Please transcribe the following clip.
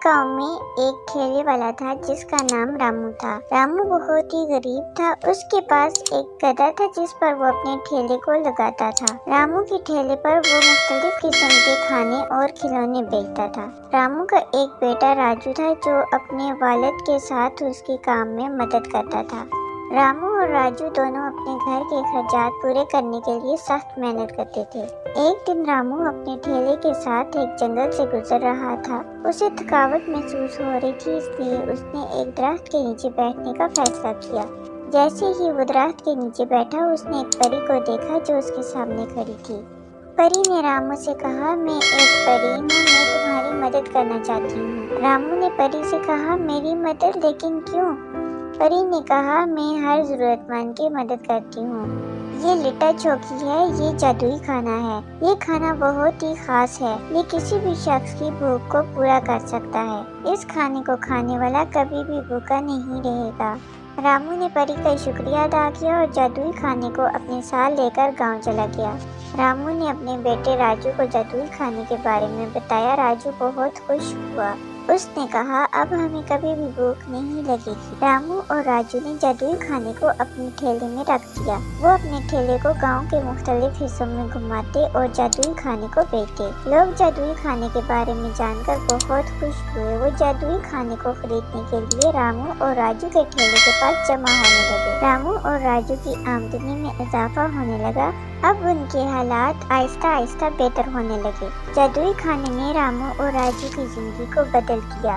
गांव में एक ठेले वाला था जिसका नाम रामू था। रामू बहुत ही गरीब था। उसके पास एक गधा था जिस पर वो अपने ठेले को लगाता था। रामू के ठेले पर वो मुख्तलिफ किस्म के खाने और खिलौने बेचता था। रामू का एक बेटा राजू था जो अपने वालिद के साथ उसके काम में मदद करता था। रामू और राजू दोनों अपने घर के खर्चात पूरे करने के लिए सख्त मेहनत करते थे। एक दिन रामू अपने ठेले के साथ एक जंगल से गुजर रहा था। उसे थकावट महसूस हो रही थी, इसलिए उसने एक दरख्त के नीचे बैठने का फैसला किया। जैसे ही वो दरख्त के नीचे बैठा, उसने एक परी को देखा जो उसके सामने खड़ी थी। परी ने रामू से कहा, मैं एक परी हूँ, मैं तुम्हारी मदद करना चाहती हूँ। रामू ने परी से कहा, मेरी मदद? लेकिन क्यों? परी ने कहा, मैं हर जरूरतमंद की मदद करती हूँ। ये लिट्टा चोखी है, ये जादुई खाना है। ये खाना बहुत ही खास है। ये किसी भी शख्स की भूख को पूरा कर सकता है। इस खाने को खाने वाला कभी भी भूखा नहीं रहेगा। रामू ने परी का शुक्रिया अदा किया और जादुई खाने को अपने साथ लेकर गांव चला गया। रामू ने अपने बेटे राजू को जादुई खाने के बारे में बताया। राजू बहुत खुश हुआ। उसने कहा, अब हमें कभी भी भूख नहीं लगेगी। रामू और राजू ने जादुई खाने को अपने ठेले में रख दिया। वो अपने ठेले को गांव के मुख्तलिफ हिस्सों में घुमाते और जादुई खाने को बेचते। लोग जादुई खाने के बारे में जानकर बहुत खुश हुए। वो जादुई खाने को खरीदने के लिए रामू और राजू के ठेले के पास जमा होने लगे। रामू और राजू की आमदनी में इजाफा होने लगा। अब उनके हालात आहिस्ता आहिस्ता बेहतर होने लगे। जादुई खाने ने रामू और राजू की जिंदगी को बदल दिया।